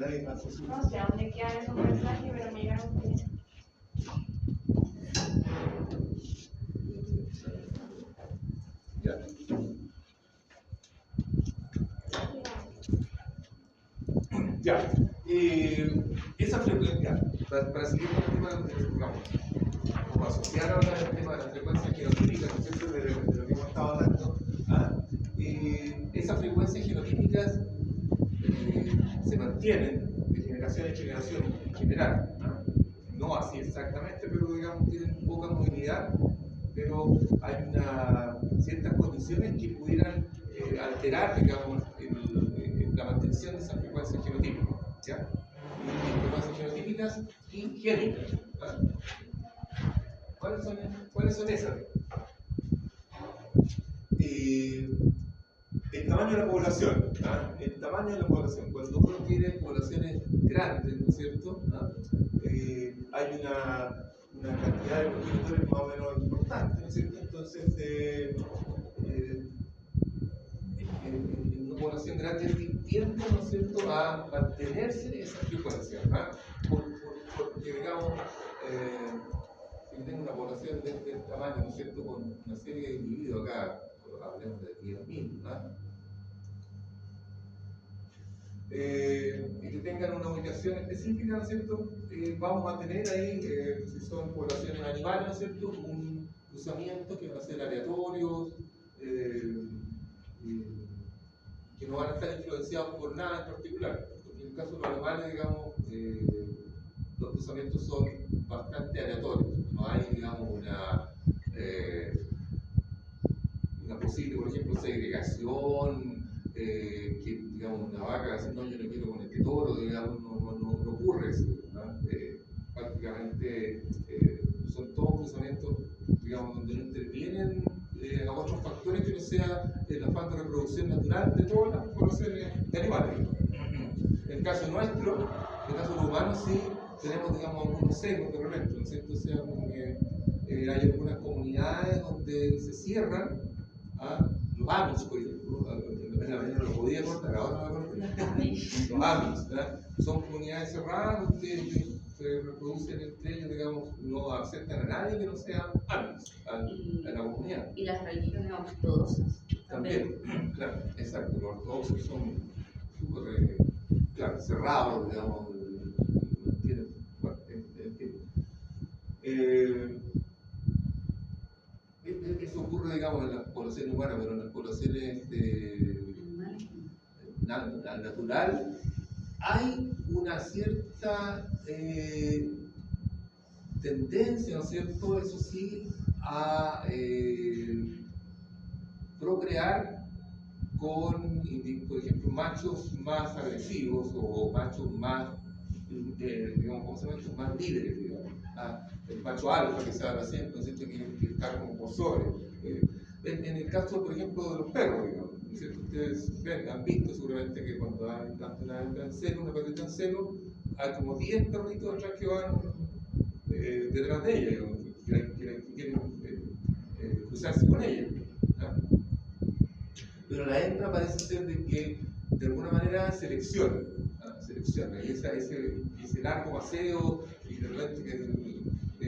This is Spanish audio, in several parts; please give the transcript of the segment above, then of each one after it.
ahí más fácil. No sé a dónde quedan esos mensajes, pero me llegaron por eso. Ya. Ya. Esa frecuencia, para seguir con el tema digamos, como asociar ahora el tema de la frecuencia genotípica, ¿no es cierto?, de lo que hemos estado hablando, esas frecuencias genotípicas se mantienen de generación en generación en general, no así exactamente, pero digamos tienen poca movilidad, pero hay ciertas condiciones que pudieran alterar, digamos, la mantención de esas frecuencias genotípicas, ¿ya? Y frecuencias genotípicas y génicas. ¿Cuáles son esas? El tamaño de la población, el tamaño de la población, cuando uno tiene poblaciones grandes, ¿no es cierto? Hay una cantidad de progenitores más o menos importante, ¿no es cierto? Entonces, en una población grande tiende, ¿no es cierto?, a mantenerse esa frecuencia, porque digamos, si tengo una población de este tamaño, ¿no es cierto?, con una serie de individuos acá, hablemos de 10.000, y que tengan una ubicación específica, ¿no es cierto?, vamos a tener ahí, si son poblaciones animales, ¿no es cierto?, un cruzamiento que van a ser aleatorios, que no van a estar influenciados por nada en particular. Porque en el caso de los animales, digamos, los cruzamientos son bastante aleatorios. No hay, digamos, una posible, por ejemplo, segregación, que, digamos, una vaca dice, no, yo no quiero con este toro, digamos, no ocurre eso, ¿no? Prácticamente son todos cruzamientos, digamos, donde no intervienen a otros factores que no sea el afán de reproducción natural de todas las poblaciones de animales. En el caso nuestro, en el caso de los humanos, sí tenemos, digamos, algunos sesgos de repente, ¿no es cierto? O sea, como que hay algunas comunidades donde se cierran, los Amish, por ejemplo, en la mañana lo podía cortar, ahora no lo corté. Los Amish, ¿verdad? Son comunidades cerradas donde ellos se reproducen entre ellos, digamos, no aceptan a nadie que no sea Amish a la comunidad. Y las religiones ortodoxas También, claro, exacto, los ortodoxos son súper, claro, cerrados, digamos, no tienen, bueno, eso ocurre, digamos, en las poblaciones humanas, pero en las poblaciones natural hay una cierta tendencia, ¿no es cierto?, eso sí, a procrear con, por ejemplo, machos más agresivos o machos más, digamos, ¿cómo se llama esto?, más líderes, digamos. El macho alfa que se habla siempre, ¿no es cierto?, que está como por sobre. En el caso, por ejemplo, de los perros, digamos, ¿no es cierto? Ustedes han visto seguramente que cuando hay tanto una hembra en celo, una perrita en celo, hay como 10 perritos atrás que van detrás de ella, digamos, que quieren cruzarse con ella. Pero la hembra parece ser de que de alguna manera selecciona, y ese largo paseo, y de repente que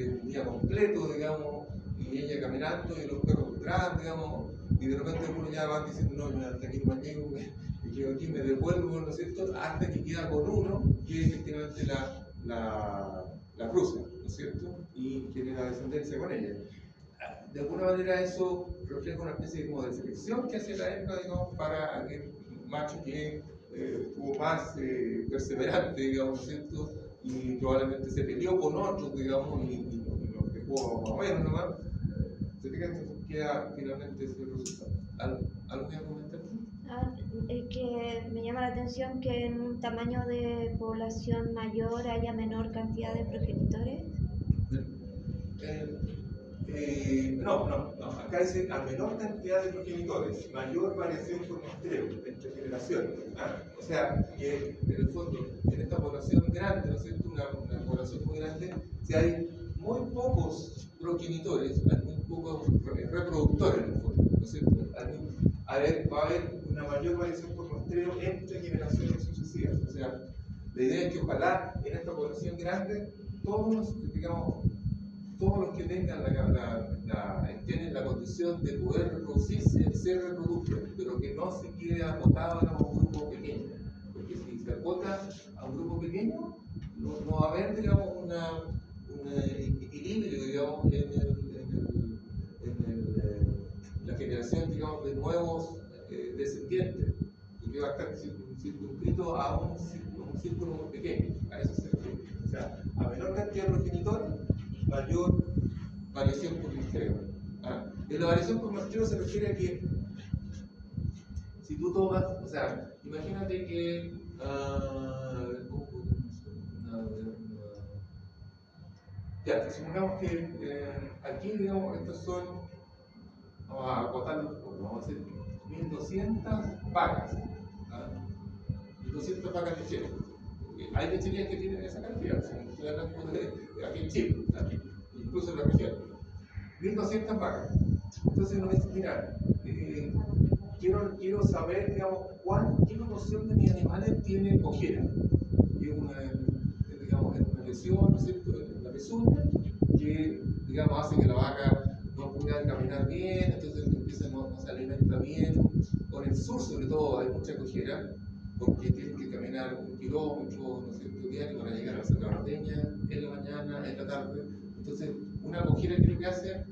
es un día completo, digamos, y ella caminando y los perros detrás, digamos, y de repente algunos ya van diciendo, no, yo hasta aquí no me llego, me quedo aquí, me devuelvo, ¿no es cierto?, hasta que queda con uno que efectivamente la cruza, ¿no es cierto?, y tiene la descendencia con ella. De alguna manera eso refleja una especie como de selección que hace la hembra, digamos, para aquel macho que estuvo más perseverante, digamos, ¿no es cierto?, y probablemente se peleó con otros, digamos, y los dejó más o menos nomás. Se fijan que queda finalmente ese resultado. ¿Algo que comentar? Es que me llama la atención que en un tamaño de población mayor haya menor cantidad de progenitores. No. Acá dice a menor cantidad de progenitores, mayor variación por muestreo entre generaciones. O sea, que en el fondo, en esta población grande, ¿no es cierto?, una población muy grande, si hay muy pocos progenitores, hay muy pocos reproductores en el fondo, ¿no es cierto? Va a haber una mayor variación por muestreo entre generaciones sucesivas. O sea, La idea es que ojalá en esta población grande, todos los, digamos, todos los que tengan estén en la condición de poder reproducirse, se reproduzcan, pero que no se quede acotado a un grupo pequeño. Porque si se acota a un grupo pequeño, no va a haber, digamos, un equilibrio, digamos, la generación, digamos, de nuevos descendientes, porque va a estar circunscrito a un círculo muy pequeño. A eso se refiere. O sea, a menor cantidad de progenitores, mayor variación por muestreo. En la variación por muestreo se refiere a que si tú tomas, o sea, imagínate que ya, supongamos que aquí, digamos, estos son, vamos a acotarlo, vamos a decir 1200 vacas, 1200 vacas lecheras. Hay lecherías que tienen esa cantidad, o sea, estoy hablando de aquí en Chile, incluso en la región. 1200 vacas. Entonces uno dice, mira, quiero saber, digamos, qué proporción de mis animales tiene cojera. Que es digamos, una lesión, ¿no es cierto?, en la pezuña, que, digamos, hace que la vaca no pueda caminar bien, entonces no se alimenta bien. O en el sur, sobre todo, hay mucha cojera, porque tienen que caminar 1 kilómetro, ¿no es cierto?, diario para llegar a la Salvadoreña en la mañana, en la tarde. Entonces, una cojera que lo que hace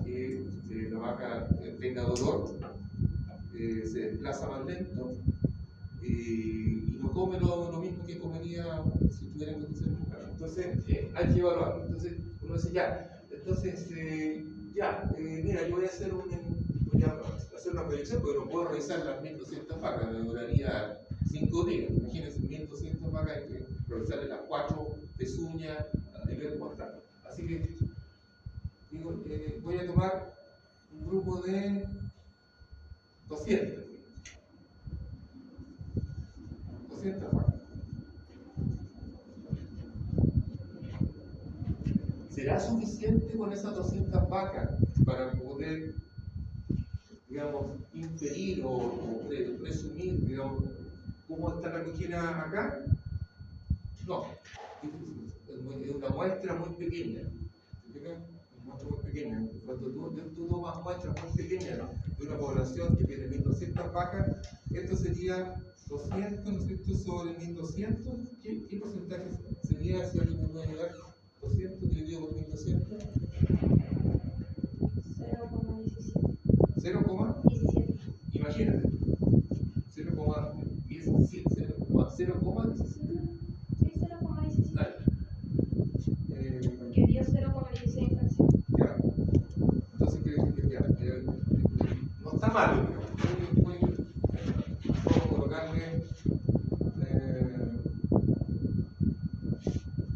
que la vaca tenga dolor, se desplaza más lento y no come lo mismo que comería si estuviera en condiciones normales. Entonces, hay que evaluarlo. Entonces, uno dice, ya, entonces, mira, yo voy a hacer una proyección, porque no puedo revisar las 1200 vacas, me duraría 5 días. Imagínense, 1200 vacas, hay que revisarle las 4 pezuñas y ver cómo están. Así que, digo, voy a tomar un grupo de 200 vacas. ¿Será suficiente con esas 200 vacas para poder, digamos, inferir o presumir, digamos, cómo está la cojera acá? No, es una muestra muy pequeña. Una muestra muy pequeña. Cuando tú tomas muestras muy pequeñas de una población que tiene 1200 vacas, esto sería 200, ¿no es cierto?, sobre 1200. ¿Qué porcentaje sería, si alguien me puede ayudar? 200 dividido por 1200. 0,17. 0,17. Imagínate. 0,17. 0,17. Sí, 0,17. Dale. Porque dio 0,16 en fracción. Ya. Entonces, no está mal. Vamos a colocarle.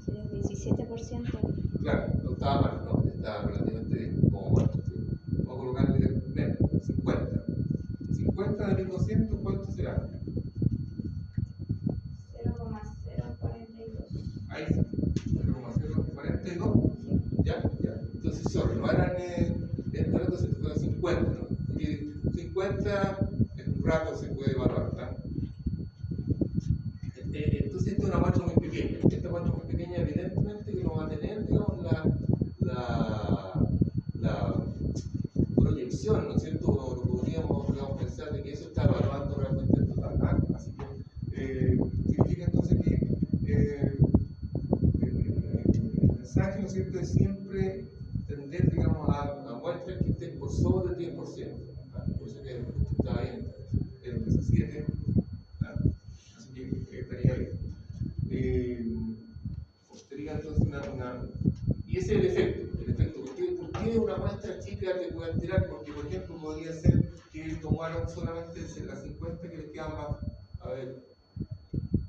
Sería 17%. Claro, no estaba mal, no, estaba relativamente como mal. ¿Sí? Vamos a colocarle menos, 50. 50 de 1200, ¿cuánto será? 0,042. Ahí sí, 0,042. Ya. Entonces, no eran en rato se fueron 50, ¿no? Porque 50 en un rato se puede evaluar, ¿verdad? Entonces, esta es una muestra muy pequeña. Esta muestra muy pequeña, evidentemente, que no va a tener, digamos, la proyección, ¿no es cierto? O podríamos, digamos, pensar de que eso está evaluando realmente el total. Así que, significa entonces que el mensaje, ¿no es cierto?, es siempre tender, digamos, a muestras que estén por sobre el 10%. Por eso que está bien, el 17%. Así que estaría bien. Sería entonces y ese es el efecto. ¿Por qué una muestra chica te puede alterar? Porque, por ejemplo, podría ser que tomaron solamente las 50 que les quedan más. A ver,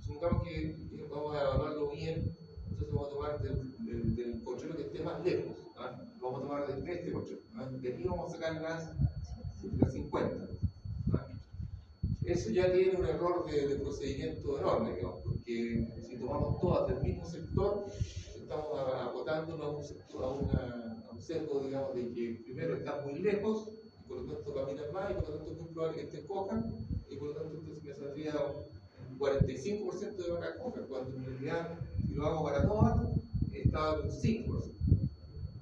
supongamos que vamos a evaluarlo bien, entonces vamos a tomar del pochero que esté más lejos. Lo vamos a tomar de este pochero. De aquí vamos a sacar las 50. Eso ya tiene un error de procedimiento enorme, digamos, porque si tomamos todas del mismo sector, estamos acotándonos a un sesgo, digamos, de que primero están muy lejos, y por lo tanto caminan más, y por lo tanto es muy probable que estén cojas, y por lo tanto entonces me saldría 45% de vaca coca, cuando en realidad, si lo hago para todas, estaba en un 5%.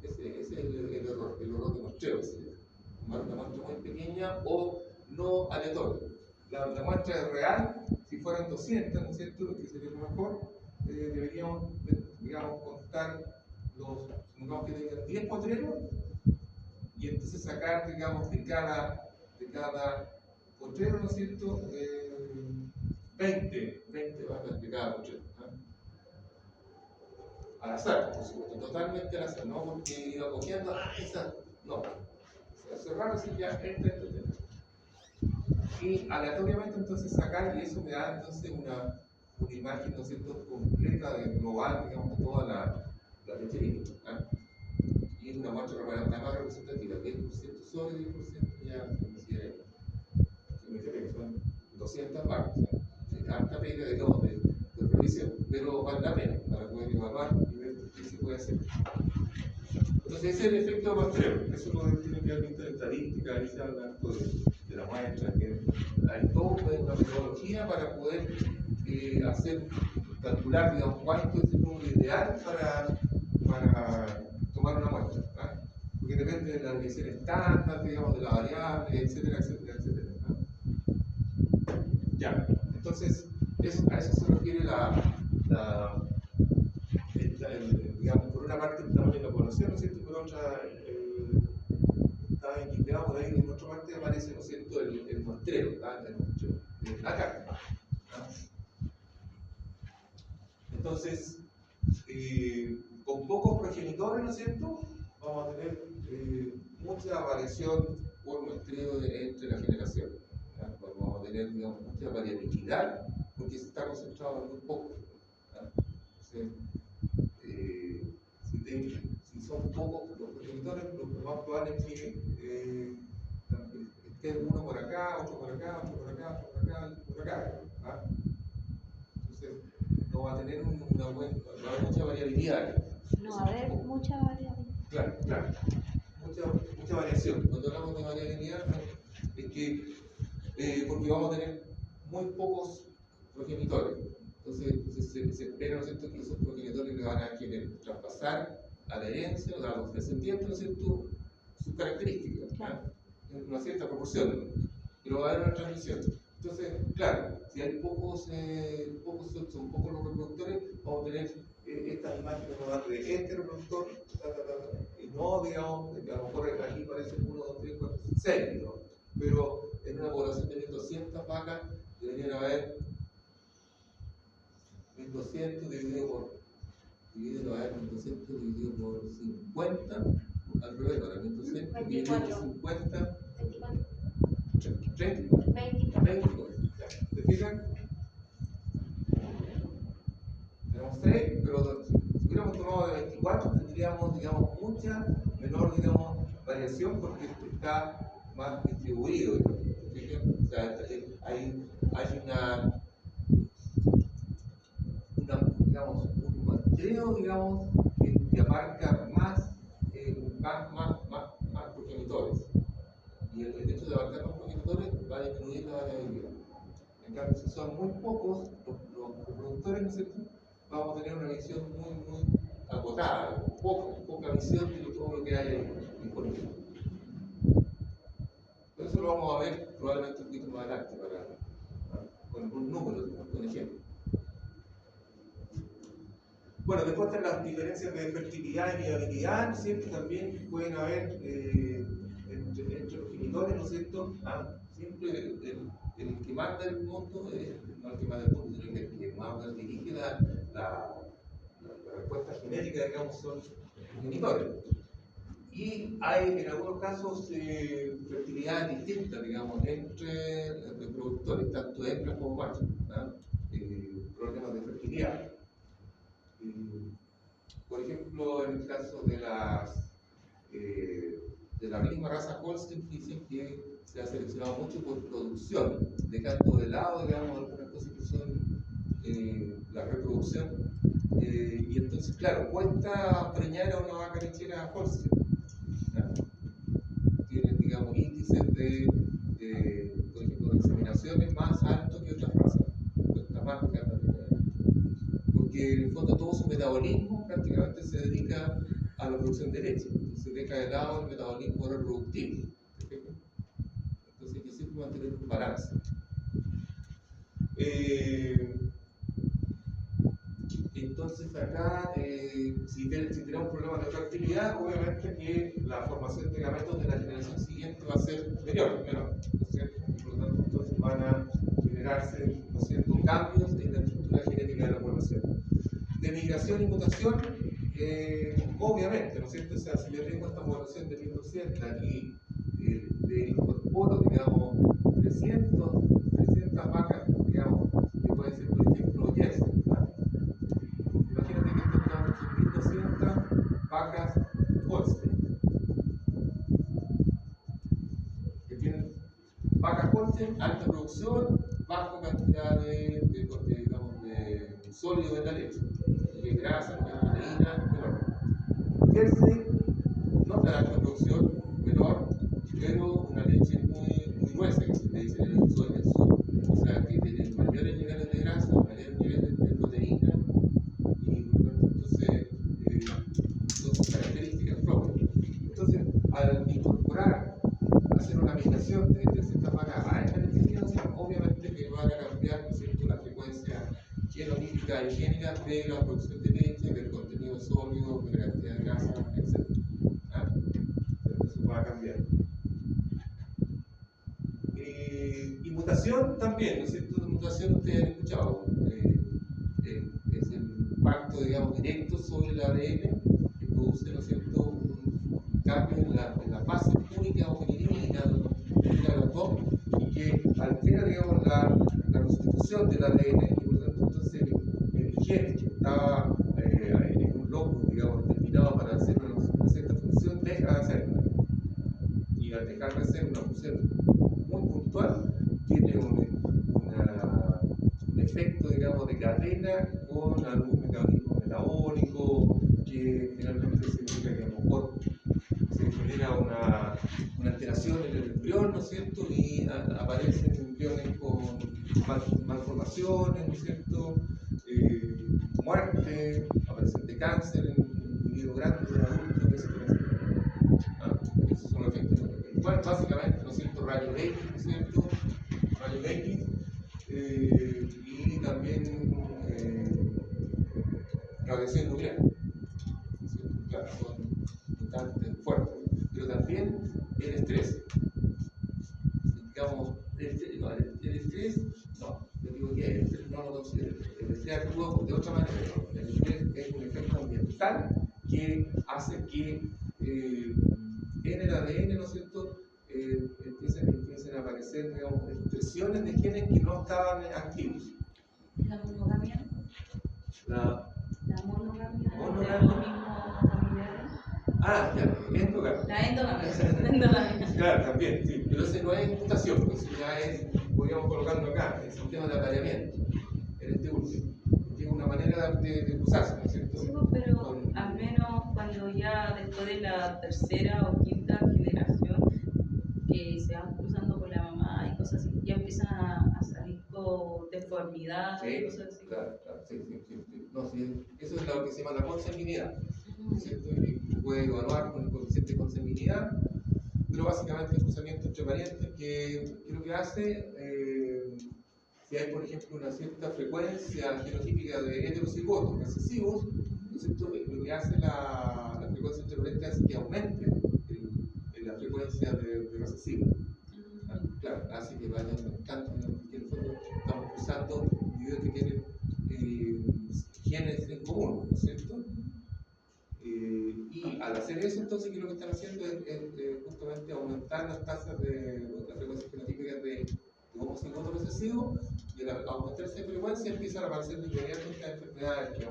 Ese es el error de muestreo. Una muestra muy pequeña o no aleatoria. La muestra es real, si fueran 200, ¿no es cierto?, que sería lo mejor, deberíamos, digamos, contar supongamos que tengan 10 potreros, y entonces sacar, digamos, de cada potrero, ¿no es cierto?, 20 vacas de cada potrero. Al azar, por supuesto, totalmente al azar, no porque iba cogiendo, esa, no. Cerrar si ya esta. Y aleatoriamente entonces sacar, y eso me da entonces una imagen, ¿no es cierto?, completa, global, digamos, de toda la lechería. Y es una muestra la más representativa, 10% sobre 10% ya se considera que son 200 vacas, harta pega, digamos, de revisión, pero vale la pena para poder evaluar y ver qué se puede hacer. Entonces ese es el efecto muestreo, eso lo define realmente la estadística, ahí se habla de la muestra, que hay toda una metodología para poder calcular, digamos, cuánto es el número ideal para tomar una muestra, porque depende de la desviación estándar, digamos, de la variable, etcétera, etcétera, etcétera. Ya, entonces a eso se refiere digamos, por una parte el tamaño de la población, ¿no es cierto?, y por otra está indicado por ahí, en otra parte aparece, ¿no es cierto?, el muestreo, el muestreo, acá. Entonces, con pocos progenitores, ¿no es cierto?, vamos a tener mucha variación por muestreo entre las generaciones. Vamos a tener, digamos, mucha variabilidad porque se está concentrado en muy poco. Entonces, si son pocos los progenitores, lo más probable es que esté uno por acá, otro por acá, otro por acá, otro por acá, por acá. Entonces, no va a tener va a haber mucha variabilidad. No va a haber mucha variabilidad. Claro. Mucha variación. Cuando hablamos de variabilidad, es que porque vamos a tener muy pocos progenitores. Entonces se espera, ¿no es cierto?, que esos progenitores le van a traspasar a la herencia, a los descendientes, ¿no es cierto?, sus características, en una cierta proporción, pero va a haber una transmisión. Entonces, claro, si hay son pocos los reproductores, vamos a tener estas imágenes de este reproductor, y no, digamos, a lo mejor aquí aparecen 1, 2, 3, 4, 6, digamos, pero en una población de 1200 vacas deberían haber 1200 dividido por 50, al revés, ahora 1200 dividido por 50, 24. ¿Te fijan? Tenemos 6, pero si hubiéramos tomado de 24 tendríamos, digamos, mucha menor, digamos, variación porque está más distribuido. ¿Te fijan? O sea, hay digamos, un muestreo, digamos, que abarca más progenitores. Y el hecho de abarcar más progenitores va a disminuir la variabilidad. En cambio, si son muy pocos los reproductores, ¿no es cierto?, vamos a tener una visión muy acotada, poca visión de todo lo que hay ahí disponible. Pero eso lo vamos a ver probablemente un poquito más adelante, con un número, con ejemplo. Bueno, después están las diferencias de fertilidad y viabilidad, ¿no es cierto? También pueden haber entre los genitores, ¿no es cierto? Siempre el que manda el mundo, no el que manda el mundo, sino que el que más dirige la respuesta genética, digamos, son los genitores. Y hay en algunos casos fertilidad distinta, digamos, entre reproductores, tanto hembras como machos, problemas de fertilidad. Por ejemplo, en el caso de la misma raza Holstein, dicen que se ha seleccionado mucho por producción, dejando de lado, digamos, algunas cosas que son la reproducción. Y entonces, claro, cuesta preñar a una vaca lechera Holstein. Tienen, digamos, índices por ejemplo, de inseminaciones más altos que otras razas. Cuesta más que en el fondo todo su metabolismo prácticamente se dedica a la producción de leche. Entonces deja de lado el metabolismo reproductivo. ¿Perfecto? Entonces hay que siempre mantener un balance. Entonces acá, si tenemos problemas de fertilidad, obviamente que la formación de gametos de la generación siguiente va a ser menor, ¿no es cierto? Y por lo tanto, entonces van a generarse, ¿no es cierto?, cambios en la estructura genética de la población. De migración y mutación, obviamente, ¿no es cierto? O sea, si yo tengo esta población de 1200 y le incorporo, digamos, 300 vacas, digamos, que pueden ser, por ejemplo, Jersey, ¿no? Imagínate que tengo 1200 vacas Holstein, que tienen vacas Holstein, alta producción, baja cantidad digamos, de sólido en la leche, de grasa, de proteína, menor. Jersey, no tan alta producción, menor, pero una leche muy gruesa, que se le dice en el sur, o sea, que tiene mayores niveles de grasa, mayores niveles de proteína, y por lo tanto, entonces, son sus características propias. Entonces, al incorporar, hacer una migración de ciertas vacas a esta legislación, obviamente que van a cambiar, ¿no es cierto?, la frecuencia genotípica y higiénica de la producción de leche, del contenido sólido, de la cantidad de grasa, etc. ¿Ah? Eso va a cambiar. Y mutación también, ¿no es cierto? Mutación ustedes han escuchado. Es el impacto, digamos, directo sobre el ADN que produce, ¿no es cierto?, un cambio en la fase única o femenina de los dos, y que altera, digamos, la constitución del ADN, y por lo tanto, entonces, el gen que estaba en un lóbulo, digamos, determinado para hacer una cierta función, deja de hacerla. Y al dejar de hacer una función muy puntual, tiene un efecto, digamos, de cadena con algún mecanismo metabólico que finalmente significa que a lo mejor se genera una alteración en el embrión, ¿no es cierto? Y aparecen embriones con malformaciones, ¿no es cierto? Muerte, aparición de cáncer en individuos grandes, adultos, etc. Esos son los efectos. Bueno, básicamente, ¿no es cierto? Rayos X, ¿no es cierto? Rayos X, y también radiación nuclear, ¿no es cierto? Claro, son bastante fuertes, pero también el estrés. Digamos, el estrés, no, yo digo que el estrés no lo considero. El estrés actúa de otra manera, ¿no? El estrés es un efecto ambiental que hace que en el ADN, ¿no es cierto?, empiecen a aparecer, digamos, expresiones de genes que no estaban activos. La monogamia. La La monogamia. monogamia. Los mismos familiares. Ah, ya, endogamia. La endogamia. La endogamia. Claro, también, sí, pero ese no es mutación, porque eso ya es, podríamos colocarlo acá, es un tema de apareamiento, en este último. Tiene una manera de cruzarse, ¿no es cierto? Sí, pero al menos cuando ya después de la tercera o quinta generación que se van cruzando con la mamá y cosas así, ya empiezan a salir con deformidades y Sí, cosas así. claro, sí. No, sí, eso es lo que se llama la consanguinidad, ¿no es cierto? Y se puede evaluar con el coeficiente de consanguinidad, pero básicamente es cruzamiento entre parientes que lo que hace, si hay, por ejemplo, una cierta frecuencia genotípica de heterocigotos recesivos, ¿no es cierto? Lo que hace la frecuencia entre parientes es que aumente la frecuencia de recesivos. Claro, hace que vayan aumentando, que en el fondo estamos cruzando individuos que tienen genes en común, ¿no es cierto? Y al hacer eso, entonces, ¿qué es lo que están haciendo? Es justamente aumentar las tasas de la frecuencia genotípica de homocigoto recesivo, y al aumentar esa frecuencia empiezan a aparecer de inmediato estas enfermedades que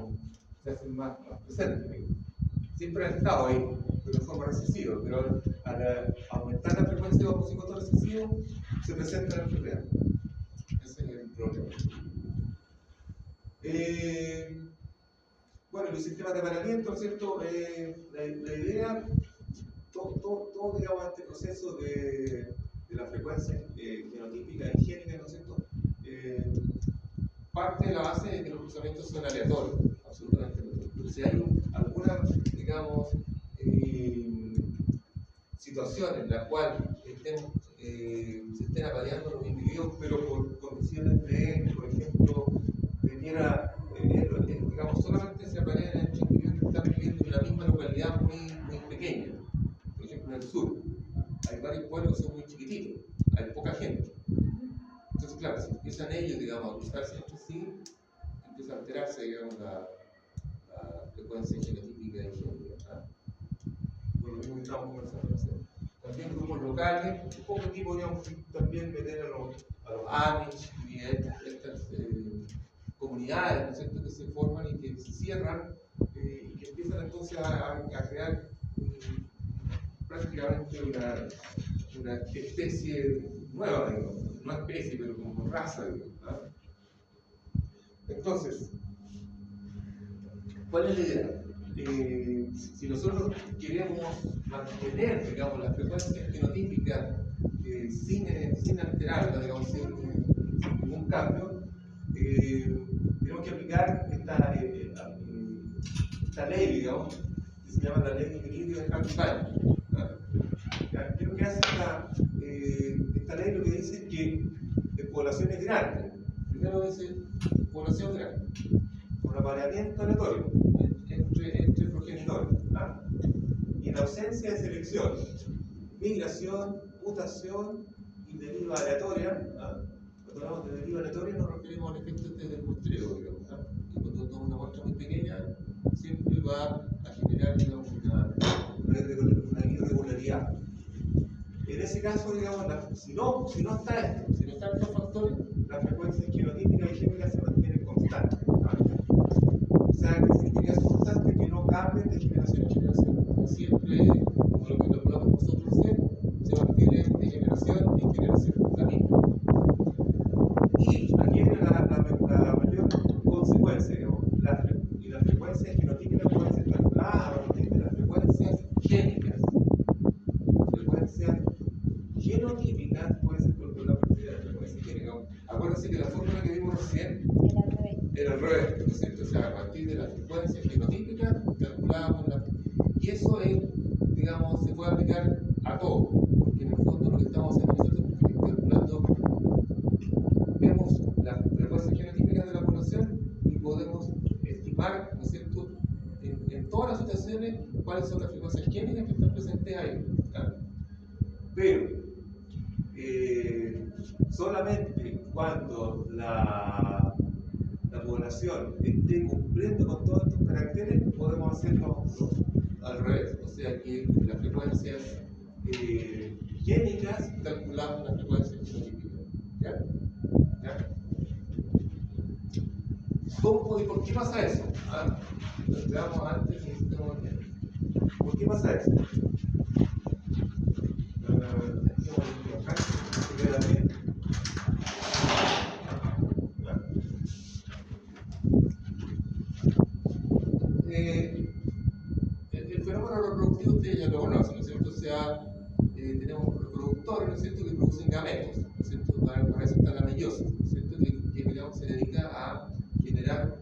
se hacen más presentes. Siempre han estado ahí, pero de forma recesiva, pero al aumentar la frecuencia de homocigoto recesivo, se presenta la enfermedad. Ese es el problema. Bueno, los sistemas de apareamiento, ¿no es cierto? La idea, todo digamos, este proceso de la frecuencia genotípica y higiénica, ¿no es cierto? parte de la base de que los cruzamientos son aleatorios, absolutamente aleatorios. Pero si hay alguna, digamos, situación en la cual se estén apareando los individuos, pero por condiciones de, por ejemplo, digamos, solamente se aparean entre individuos que están viviendo en la misma localidad muy pequeña. Por ejemplo, en el sur, hay varios pueblos que son muy chiquititos, hay poca gente. Entonces, claro, si empiezan ellos, digamos, a cruzarse entre sí, empieza a alterarse, digamos, la frecuencia genotípica y génica. Por lo mismo que estamos conversando recién. También grupos locales, un poco aquí podríamos también meter a los Amish y a estas comunidades, ¿no es cierto?, que se forman y que se cierran y que empiezan entonces a crear prácticamente una especie nueva, digamos, no especie, pero como raza, digamos, ¿no? Entonces, ¿cuál es la idea? Si nosotros queremos mantener, digamos, las frecuencias genotípicas sin alterarlas, digamos, sin ningún cambio, tenemos que aplicar esta ley, digamos, que se llama la ley de equilibrio de Hardy-Weyl. ¿Qué es lo que hace esta ley? Lo que dice es que en poblaciones grandes, primero dice población grande, con apareamiento aleatorio entre progenitores, y en ausencia de selección, migración, mutación y deriva aleatoria. Cuando hablamos de deriva aleatoria nos referimos al efecto del muestreo, digamos, y cuando tenemos una muestra muy pequeña siempre va a generar, digamos, una irregularidad. En ese caso, digamos, si no está esto, si no están estos factores, las frecuencias genotípicas y génicas se mantienen constantes. O sea, que significa es constante que no cambien de generación en generación. Siempre, como lo que hablamos nosotros recién, se mantiene de generación en generación, la misma. Y aquí viene la mayor consecuencia, digamos, y las frecuencias genotípicas pueden ser calculadas a partir de las frecuencias génicas. Frecuencias genotípicas pueden ser calculadas a partir de las frecuencias génicas. Acuérdense que la fórmula que vimos recién era al revés, ¿no es cierto? O sea, a partir de las frecuencias genotípicas calculábamos y eso es, digamos, se puede aplicar a todo, porque en el fondo lo que estamos haciendo nosotros es calculando, vemos las frecuencias genotípicas de la población y podemos estimar, ¿no es cierto?, en todas las situaciones cuáles son las frecuencias génicas que están presentes ahí. ¿Claro? Pero solamente cuando la población esté cumpliendo con todos estos caracteres podemos hacerlo al revés, o sea que las frecuencias génicas calculamos las frecuencias genotípicas. ¿Ya? ¿Ya? ¿Cómo y por qué pasa eso? Veamos antes que estemos bien. ¿Por qué pasa eso? El fenómeno reproductivo ustedes ya lo conocen, ¿no es cierto? O sea, tenemos reproductores, ¿no es cierto?, que producen gametos, ¿no es cierto? Para eso está la meiosis, ¿no es cierto?, que digamos, se dedica a generar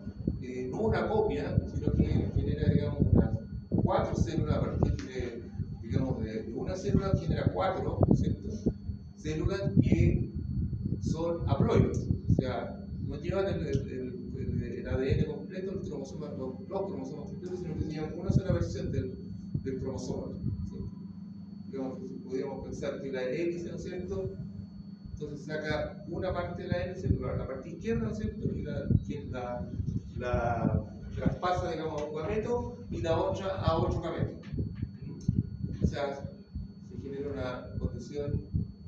no una copia, sino que genera, digamos, unas 4 células a partir de, digamos, de una célula genera 4, ¿no es cierto?, células que son haploides, o sea, no llevan el ADN completo, los cromosomas completos, sino que llevan una sola versión del cromosoma. ¿Sí? Digamos, podríamos pensar que la hélice, ¿no es cierto?, entonces saca una parte de la hélice, la parte izquierda, ¿no es cierto?, y la traspasa, digamos, a un gameto y la otra a otro gameto. O sea, se genera una condición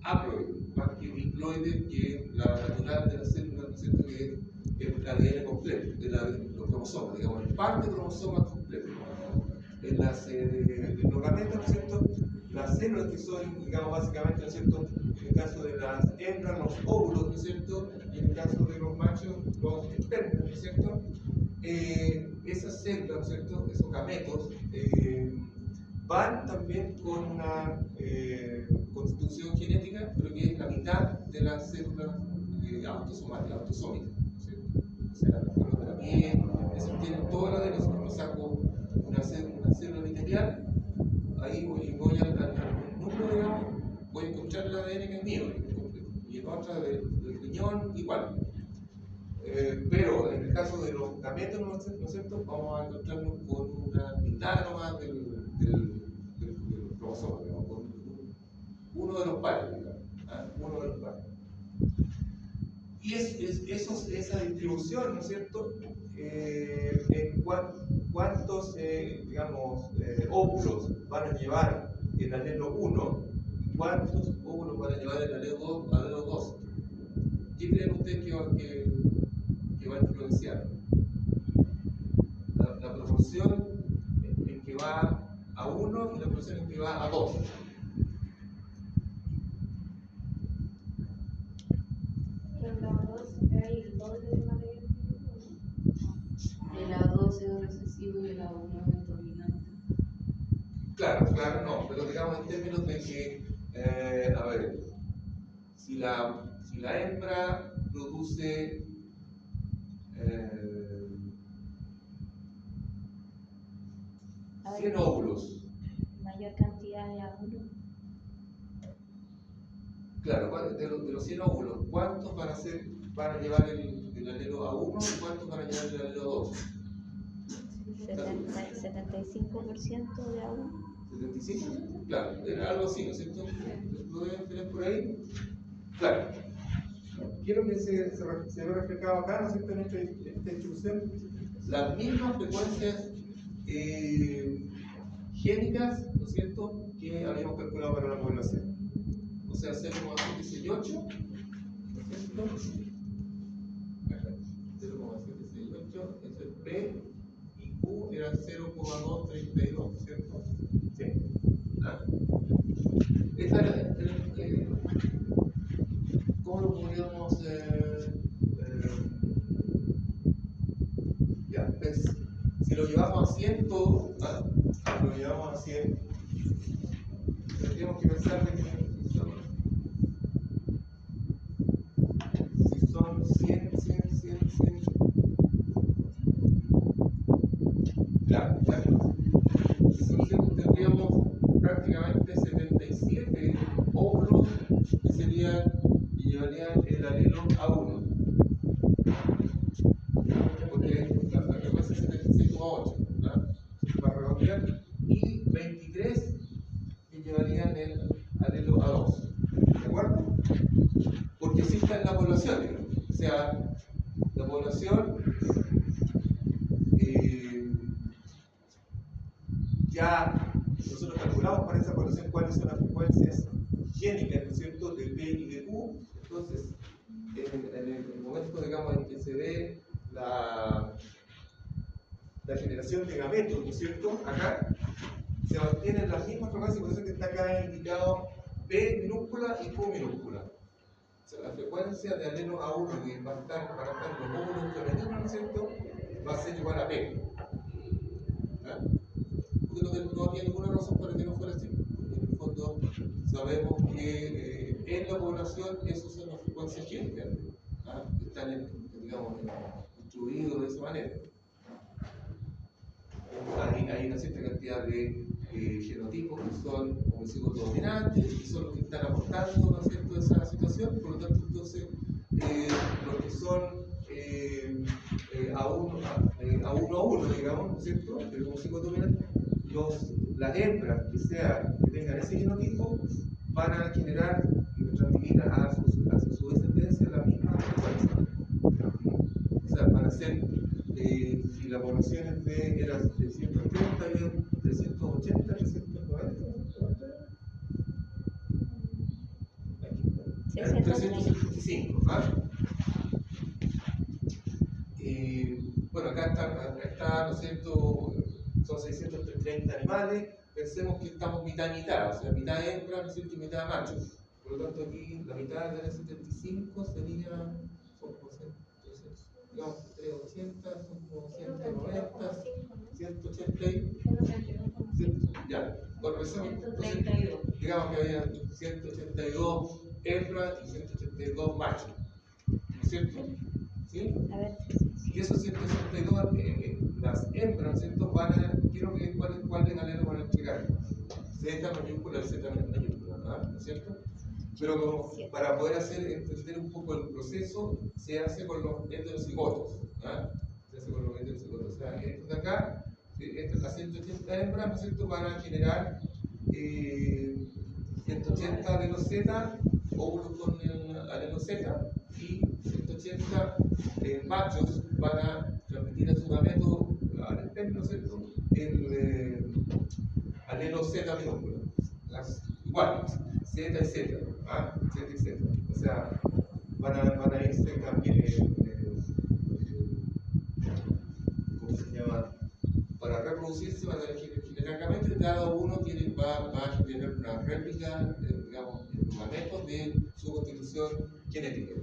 haploide, más que diploide, que es la natural de la célula, ¿no es cierto?, que es el ADN completo, de los cromosomas, digamos, el par de cromosomas completos. En los gametos, ¿no es cierto?, las células que son, digamos, básicamente, ¿no es cierto?, en el caso de las hembras, los óvulos, ¿no es cierto?, y en el caso de los machos, los espermas, ¿no es cierto?, esas células, ¿no es cierto?, esos gametos, van también con una constitución genética, pero que es la mitad de las células autosómicas, ¿no es cierto? sea, los flores de la piel, esos tienen todo el ADN. Si yo saco una célula epitelial, ahí voy al núcleo, digamos, voy a encontrar el ADN que es mío, y en otra del riñón igual. Pero en el caso de los gametos, ¿no es cierto?, vamos a encontrarnos con una mitad nomás del cromosoma, digamos, con uno de los pares, digamos, uno de los pares. Y esa distribución, ¿no es cierto?, en cuántos, digamos, óvulos van a llevar el alelo 1 y cuántos óvulos van a llevar el alelo 2. ¿Qué creen ustedes que va a influenciar? La proporción en que va a 1 y la proporción en que va a 2. En la 2 hay el doble de material. El A2 es recesivo y el A1 es dominante. Claro, no, pero digamos en términos de que, a ver, si la hembra produce 100 óvulos, Mayor cantidad de A1. claro, de los 100 óvulos, ¿cuántos van a llevar el alelo A1 y cuántos van a llevar el alelo 2? 75% de A1. 75, claro, era algo así, ¿no es cierto? ¿Lo deben tener por ahí? Claro. Quiero que se ve reflejado acá, ¿no es cierto?, en esta distribución, las mismas frecuencias génicas, ¿no es cierto?, que habíamos calculado para la población. O sea, 0,768, ¿no es cierto? Acá, 0,768, eso es P, y Q era 0,232, ¿cierto? Sí. Esta era, ¿cómo lo podríamos ya, pues, si lo llevamos a 100 todo, si lo llevamos a 100, tendríamos que pensar de que si son 100, claro, si son 100, tendríamos prácticamente 77 óvulos que llevarían el alelo A1. Porque la frecuencia es 76,8, para redondear, y 23 que llevarían el alelo A2. ¿De acuerdo? Porque así está en la población, digamos. O sea, la población ya nosotros calculamos para esa población cuáles son las frecuencias génicas, ¿no es cierto?, de P y de Q. Entonces, en el momento, digamos, en que se ve la generación de gametos, ¿no es cierto?, acá se mantienen las mismas frecuencias, por eso que está acá indicado P minúscula y Q minúscula. O sea, la frecuencia de alelo A1 que va a estar para los óvulos femeninos, ¿no es cierto?, va a ser igual a P. Porque no había ninguna razón para que no fuera así. Porque en el fondo sabemos que en la población esas son las frecuencias génicas, que están, digamos, distribuidos de esa manera. Hay una cierta cantidad de genotipos que son homocigos dominantes y son los que están aportando, ¿no es cierto?, esa situación. Por lo tanto, entonces, los que son A1, digamos, ¿no es cierto?, el homocigo dominante, las hembras que tengan ese genotipo van a generar y transmitir hacia su descendencia la misma frecuencia. O sea, van a ser, si la población era de 130, 380, 390, 375, ¿vale? Bueno, acá está, ¿no es cierto?, son 630 animales, pensemos que estamos mitad y mitad, o sea, mitad hembra, ¿no es cierto?, y mitad macho. Por lo tanto, aquí la mitad de 75 sería, son como 100, digamos, 200, son como 190, 180 y... ya, bueno, pensemos, entonces, digamos que había 182 hembras y 182 machos, ¿no es cierto? ¿Sí? A ver. las hembras, ¿no es cierto?, van a, quiero que cuál de alelo van a entregar. Z mayúscula, Z mayúscula, ¿no es cierto? Pero como para poder entender un poco el proceso, se hace con los heterocigotos. Se hace con los heterocigotos. O sea, estos de acá, las 180 hembras, ¿no es cierto?, van a generar 180 alelos Z, óvulos con el alelo Z, y 180 machos van a transmitir a su gameto, al esperma, ¿no es cierto?, el alelo Z minúsculo. Igual, Z y Z, Z y Z. O sea, van a irse también, ¿cómo se llama? Para reproducirse, van a generar gametos, y cada uno va a generar una réplica, digamos, en los gametos de su constitución genética.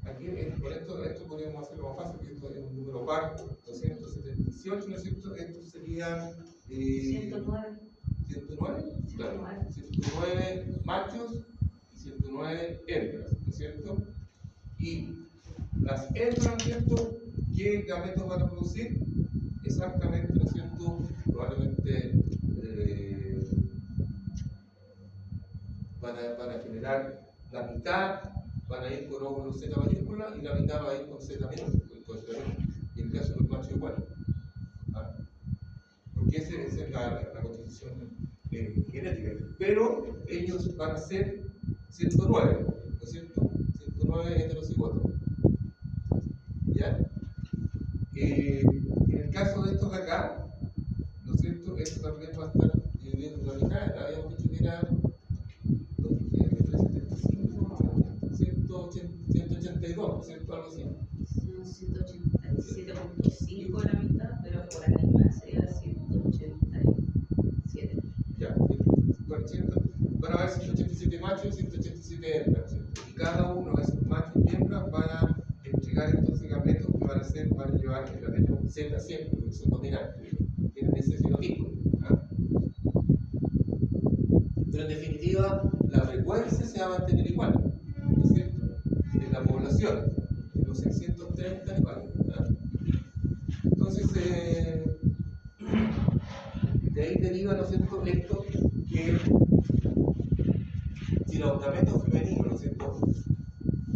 Aquí, por esto podríamos hacerlo más fácil, porque esto es un número par, 278, ¿no es cierto? Esto sería 109. 109, claro, 109 machos y 109 hembras, ¿no es cierto? Y las hembras, ¿no es cierto?, ¿qué gametos van a producir? Exactamente, ¿no es cierto?, probablemente van a generar la mitad, van a ir con óvulos Z mayúscula y la mitad va a ir con Z minúscula, y en el caso de los machos igual. Porque esa es la constitución genética. Pero ellos van a ser 109, ¿no es cierto? 109 heterocigotos. ¿Ya? En el caso de estos de acá, ¿no es cierto? Esto también va a estar dividido en la mitad. Habíamos dicho que era 182, ¿no es cierto? Algo así. Son 187.5 la mitad, pero por acá sería 187. Ya, van a haber 187 machos y 187 hembras, ¿cierto? Y cada uno de esos machos y hembras van a entregar entonces gametos que van a llevar el alelo Z siempre, porque son dominantes, tienen ese fenotipo. Pero en definitiva, la frecuencia se va a mantener igual, ¿no es cierto? En la población, en los 630 igual. Entonces, de ahí deriva, ¿no es cierto?, esto que si los gametos femeninos, ¿no es cierto?,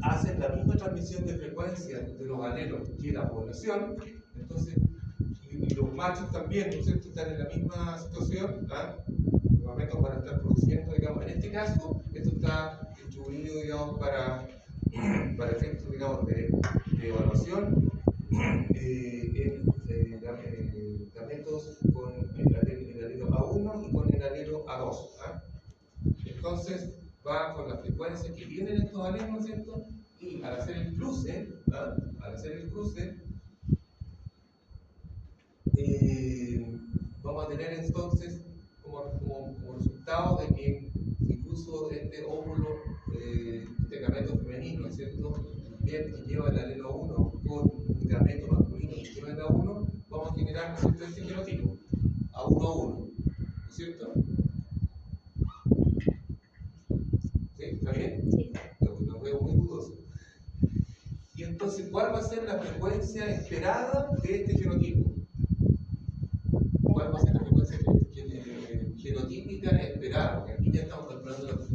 hacen la misma transmisión de frecuencia de los alelos que la población, entonces, y los machos también, ¿no es cierto?, están en la misma situación, los gametos van a estar produciendo, digamos, en este caso, esto está distribuido, digamos, para efectos, digamos, de evaluación, gametos con el alelo A1 y con el alelo A2. Entonces, va con la frecuencia que tienen estos alelos, ¿no es cierto? Y al hacer el cruce, vamos a tener entonces como resultado de que si cruzo este óvulo, este gameto femenino, ¿no es cierto?, bien, que lleva el alelo 1 con un gameto masculino que lleva el A1, vamos a generar, ¿no es cierto?, este genotipo, A1A1, ¿no es cierto? ¿Sí? ¿Está bien? Sí. Lo veo muy dudoso. Y entonces, ¿cuál va a ser la frecuencia esperada de este genotipo? ¿Cuál va a ser la frecuencia genotípica esperada? Porque aquí ya estamos calculando,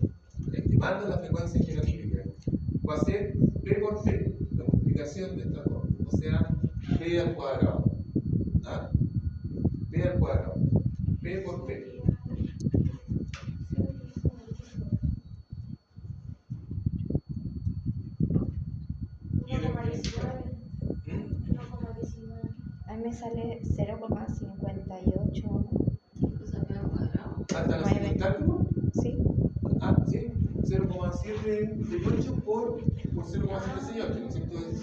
estimando la frecuencia genotípica. Va a ser P por P, la multiplicación de estas dos, o sea, P al cuadrado. P al cuadrado. P por P. A mí me sale 0,58. ¿Hasta la siguiente cálculo? Sí. Sí, 0,768 por 0,768, ¿no es cierto? Es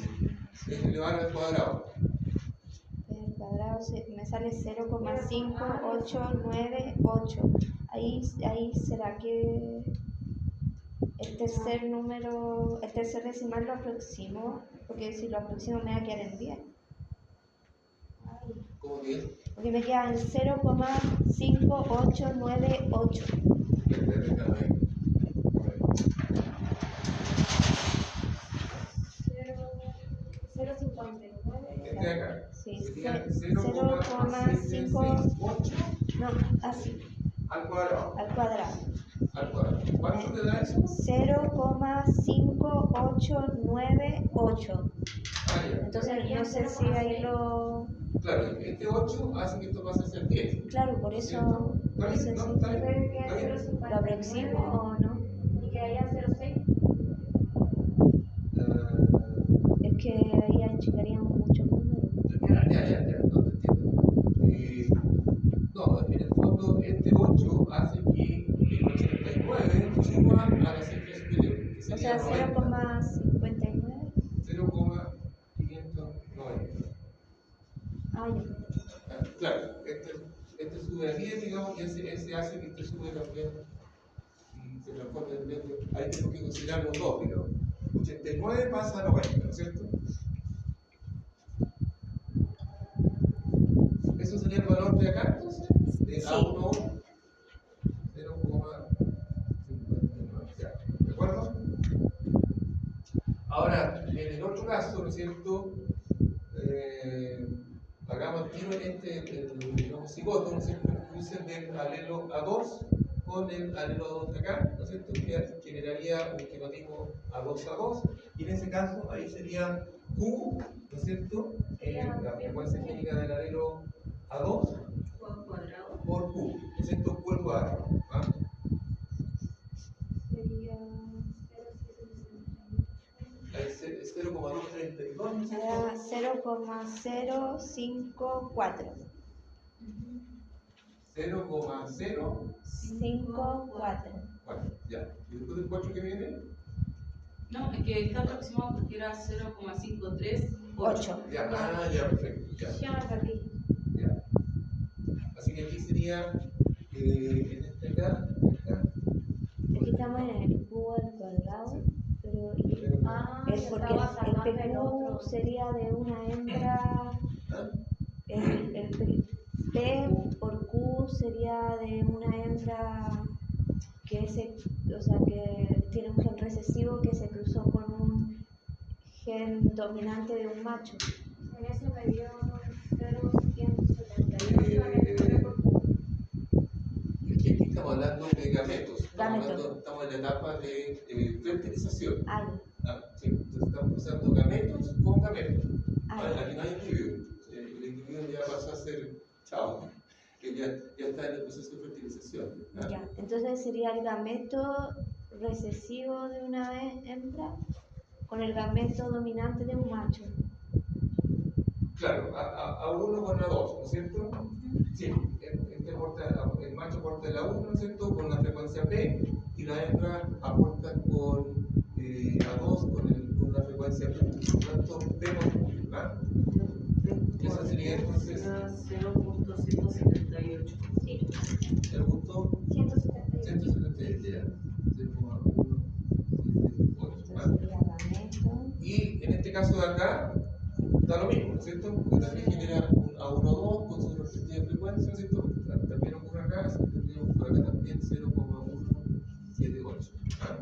elevar al cuadrado. El cuadrado me sale 0,5898. Ahí será que el tercer número, el tercer decimal lo aproximo, porque si lo aproximo me va a quedar en 10. ¿Cómo que? Porque me queda en 0,5898. sería cero coma 0,768 No, así, al cuadrado. al cuadrado. Al cuadrado. ¿Cuánto te da eso? 0,5898. Ah, ya. Entonces, no sé si ahí lo. Claro, este 8 hace que esto pase a ser 10. Claro, por eso. ¿Está bien? No sé ¿No? si ¿Está bien? Puede que ¿Está haya bien? 0,59 lo aproximo o no. y que haya 0,6. Es que ahí achicaríamos muchos números. Ya, no te entiendo. No, en el fondo, este 8 hace que el 89 suba a la cifra superior, que O sería sea, 0,59. 0,590. Ah, ya. Claro, este sube a 10, digamos, y ese hace que este sube también y se transforme en medio. Ahí tenemos que considerar los dos, digamos. 89 pasa a 90, ¿no es cierto? Eso sería el valor de acá, entonces, de Sí. A1, 0,59. Ya, ¿de acuerdo? Ahora, en el otro caso, ¿no es cierto? Hagamos el tiro en el homocigoto, ¿no es cierto? Crucen del alelo A2 con el alelo A2 de acá, ¿no es cierto? Que generaría un genotipo A2A2, y en ese caso, ahí sería Q, ¿no es cierto? La frecuencia génica del alelo A2 Al cuadrado. por Q, ¿no es cierto? Q al cuadrado. ¿Ah? Sería 0,768. Ahí es 0,232, ¿no es cierto? Era 0,054. 0,054, 54. ya. ¿Y después del 4 que viene? No, es que está aproximado porque era 0,538. 8. Ya, ya, perfecto. Ya, Ya me perdí. ya. Así que aquí sería, en este acá, Aquí estamos en el Q al cuadrado, pero Ah, es yo porque estaba sacando el el PQ otro. sería de una hembra, ¿ah? el P por Q sería de una hembra que o sea, que tiene un gen recesivo que se cruzó con un gen dominante de un macho. En ese me dio 0,178. Es que aquí estamos hablando de gametos. Gametos. Estamos en la etapa de fertilización. Ay, Sí, entonces estamos usando gametos con gametos. ay. Aquí no hay individuo. El individuo ya pasó a ser chao, que ya está en el proceso de fertilización. ¿Ah? Ya, entonces sería el gameto recesivo de una hembra con el gameto dominante de un macho. Claro, a uno con la 2, ¿no es cierto? Sí, el macho aporta la 1, ¿no es cierto? Con la frecuencia P, y la hembra aporta con A2 con la frecuencia Q. Por lo tanto, P por Q, ¿verdad? Eso sería entonces 0.178. Sí, el punto 178. 178, ya. 0,178, Entonces ¿verdad? sería gameto. Y en este caso de acá, da lo mismo, ¿no es cierto? Porque también genera un A1-2 con su respectiva frecuencia, ¿no es cierto? También ocurre acá, así que tendríamos por acá también 0,178. ¿Ah?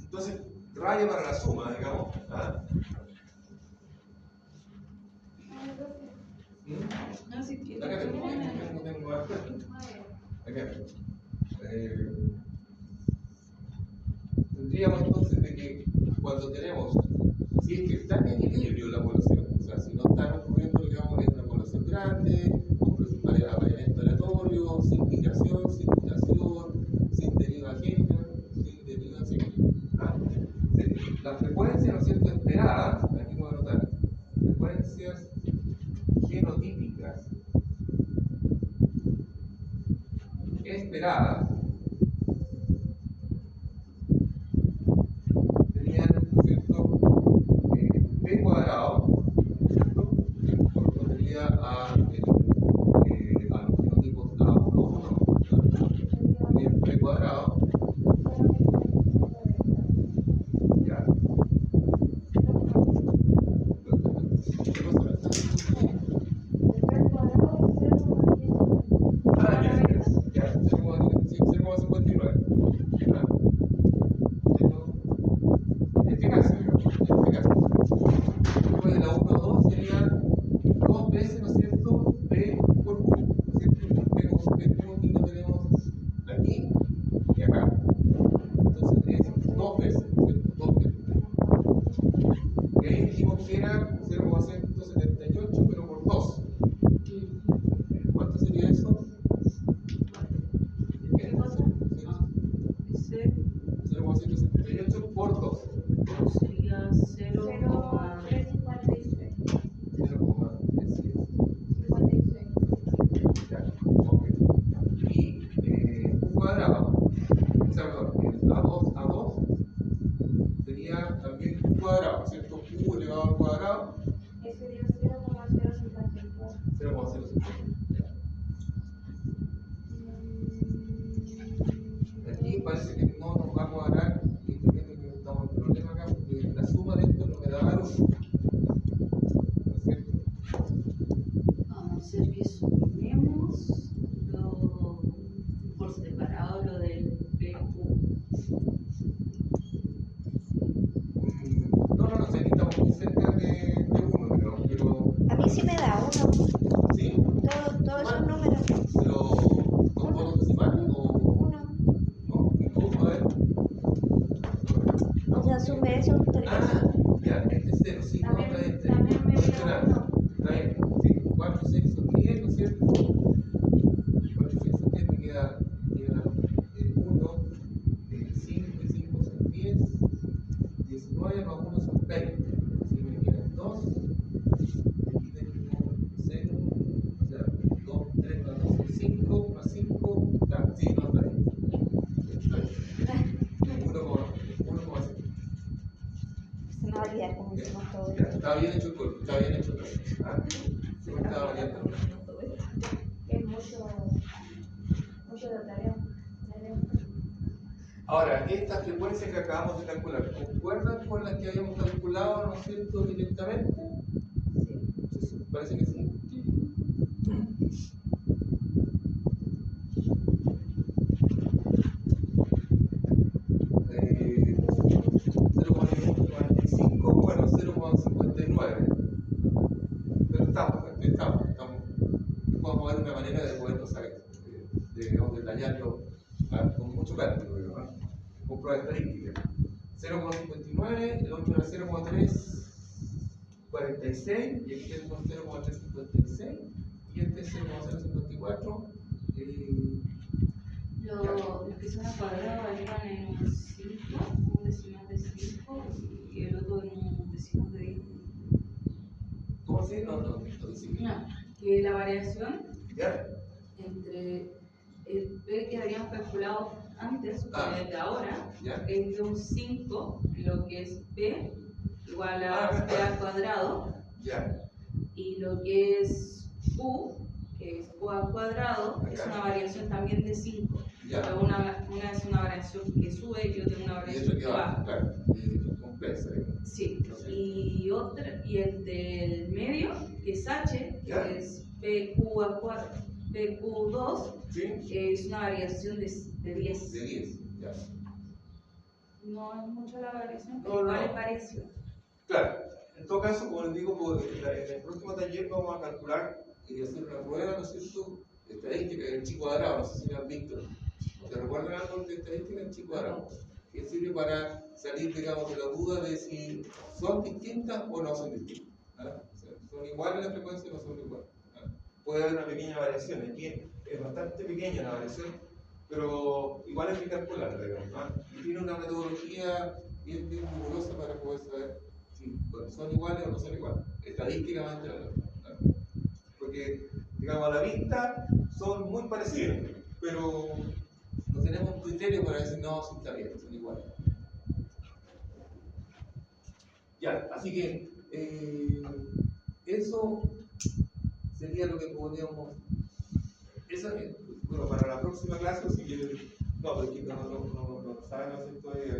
Entonces, raya para la suma, digamos. ¿Ah? ¿Mm? No, sí que. Acá tengo acá. Tendríamos entonces de que cuando tenemos, si es que está en equilibrio la población, o sea, si no están ocurriendo, digamos, en una población grande, con apareamiento aleatorio, sin migración, sin deriva génica, sin deriva cíclica. ¿Ah? La frecuencia, ¿no es cierto?, esperada, aquí voy a anotar, frecuencias genotípicas esperadas serían, ¿no es cierto?, P cuadrado, ¿cierto?, correspondería a los genotipos A1, bien, P cuadrado, ya. ¿Qué cosa me está diciendo? Ah, ya, 0,175. 278 por 2. Sería 0,353. 0,36. 56. Ya, ok. Y Q cuadrado, o sea, perdón, el A2 sería también Q cuadrado, ¿cierto? Q elevado al cuadrado, Ese dio 0,054. 0,050. Aquí parece que no nos va a cuadrar, y estoy viendo que estamos en problema acá, porque la suma de esto no me da valor. ¿No es cierto? a no ser que sumemos por separado lo del PQ. No, si aquí estamos muy cerca de 1, pero A mí sí me da uno. sí, Todos esos números. pero ¿con todos decimales o Uno. no? ¿Y cómo? A ver. O sea, sume esos tres. Ah, ya, este es 0, sí, no, También está bien. me dio Funcional. 1. Está bien, sí, 4, 6 son 10, ¿no es cierto? 4, 6 son 10, me queda 1, 5 y 5 son 10, 19 más 1 son 20, así me quedan 2, y aquí tengo 0, o sea, 2, 3 más 2 son 5, más 5, está, sí, no, está bien. Está bien. 1,5. Se me va a olvidar cómo hicimos todo Ya, esto. está bien hecho todo, está bien hecho todo. ¿Ah? Se me estaba variando. Es mucho de tarea. Ahora, estas frecuencias que acabamos de calcular, ¿concuerdan con las que habíamos calculado, ¿no es cierto?, directamente? Sí, parece que sí. 0,45, bueno, 0,59. Pero estamos. Vamos a ver una manera de poderlo saber, digamos, detallarlo con mucho cálculo, ¿no? Con pruebas estadísticas. 0,59, el otro era 0,346, y aquí tenemos 0,356, y este es 0,054. Los que son a cuadrado ayudan en un 5, un decimal de 5, y el otro en un decimal de 10. ¿Cómo así? No, sí. No, que la variación ¿Ya? entre el P que habíamos calculado antes, desde ahora, ¿Ya? es de un 5, lo que es P igual a P al cuadrado, ¿Ya? y lo que es Q, que es Q al cuadrado, es Acá. una variación también de 5. Ya. Pero una es una variación que sube y otra una Y variación eso que que va, baja. claro, compleja, digamos. Sí, y el del medio, que es H, Ya. que es PQ al cuadrado, PQ2, ¿Sí? es una variación de 10. De 10, ya. No es mucho la variación, No, pero igual no. es parecido. Claro, en todo caso, como les digo, en el próximo taller vamos a calcular y hacer una prueba, ¿no es cierto?, estadística del chi cuadrado, no sé si me han visto. ¿Se recuerdan algo de estadística del chi cuadrado? Que sirve para salir, digamos, de la duda de si son distintas o no son distintas. ¿Ah? O sea, son iguales las frecuencias o no son iguales. ¿Ah? Puede haber una pequeña variación, aquí es bastante pequeña la variación, pero igual hay que calcularla, digamos. ¿Ah? Y tiene una metodología bien rigurosa para poder saber si son iguales o no son iguales, estadísticamente hablando. ¿Ah? Porque, digamos, a la vista son muy parecidas, pero no tenemos un criterio para decir no, si está bien, son iguales. Ya, así que eso sería lo que podríamos. Esa, bueno, para la próxima clase, si quieren. No, porque no saben hacer todavía,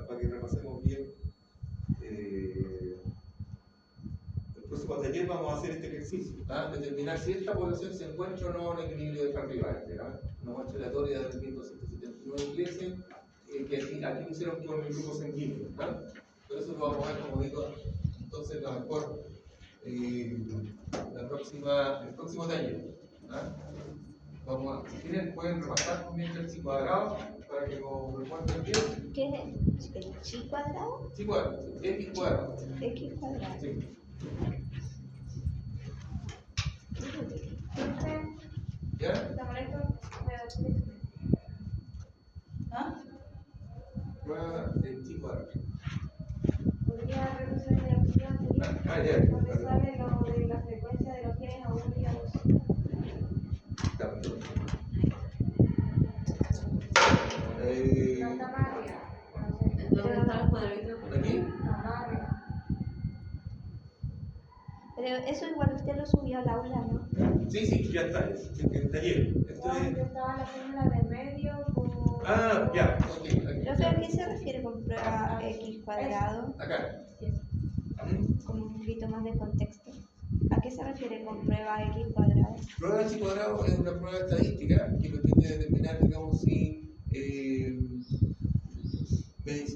para que repasemos bien. El próximo taller vamos a hacer este ejercicio, determinar si esta población se encuentra o no en equilibrio de Harvey Weinstein, una muestra aleatoria de 1279 ingleses, que aquí lo hicieron con el grupo sanguíneo, pero eso lo vamos a ver, como digo, entonces a lo mejor el próximo taller. Si quieren, pueden repasar conmigo el chi cuadrado para que lo recuerden bien. ¿Qué es el chi cuadrado? Chi cuadrado, x cuadrado. X cuadrado. Sí. ¿Ya? ¿Está molesto? ¿Ah? Yo prueba en chi cuadrado. Podría revisar el archivo anterior, Ya. donde sale lo de la frecuencia de los genes a 1 y a 2. También. No está más arriba. No sé. ¿Dónde están los cuadraditos? Aquí. No, más arriba. Pero eso igual usted lo subió al aula, ¿no? Sí, ya está, en el taller. Esto Donde es... estaba la fórmula de medio por... Ya, ok. Profe, ¿a qué se refiere con prueba x cuadrado? Acá. Como un poquito más de contexto. ¿A qué se refiere con prueba x cuadrado? Prueba de chi cuadrado es una prueba estadística que pretende determinar, digamos, si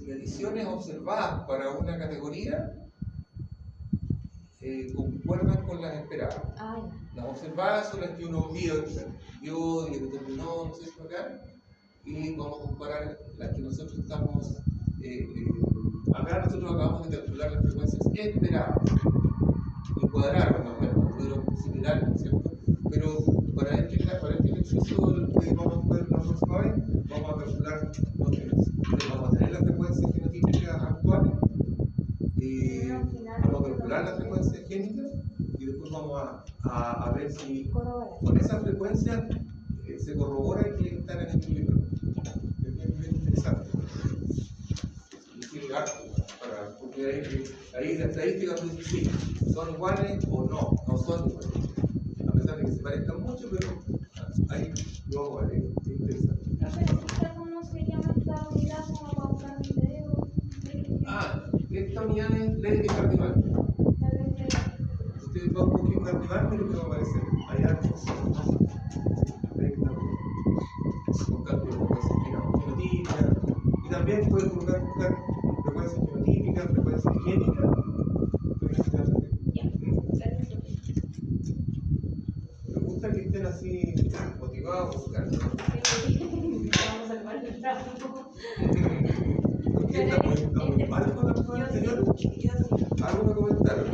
mediciones observadas para una categoría concuerdan con las esperadas. Ah, Las observadas son las que uno vio y determinó, no sé si acá, y vamos a comparar las que nosotros estamos. Acá nosotros acabamos de calcular las frecuencias esperadas y cuadrar más o menos, un número similar, ¿cierto? Pero para este ejercicio que vamos a ver la próxima vez, vamos a calcular, vamos a tener las frecuencias genotípicas actuales. Vamos a calcular las frecuencias génicas y después vamos a ver si con esa frecuencia se corrobora que están en equilibrio. Es bien interesante. Y sirve harto porque ahí la estadística nos dice si son iguales o no son iguales. A pesar de que se parezcan mucho, pero ahí lo vamos a ver, es interesante. Profe, ¿cómo se llama esta unidad como para buscar mi video? Esta unidad es ley de Cardival. La ley de... Ustedes van a buscar Cardival, pero que va a aparecer. Hay algo. Ley de Cardival. Con cálculo de frecuencias genotípicas. Y también pueden buscar frecuencias genotípicas, frecuencias higiénicas. Me gusta que estén así motivados a buscar. Vamos a salvar el trabajo. ¿Por qué está muy mal con la prueba anterior? Algo me comentaron.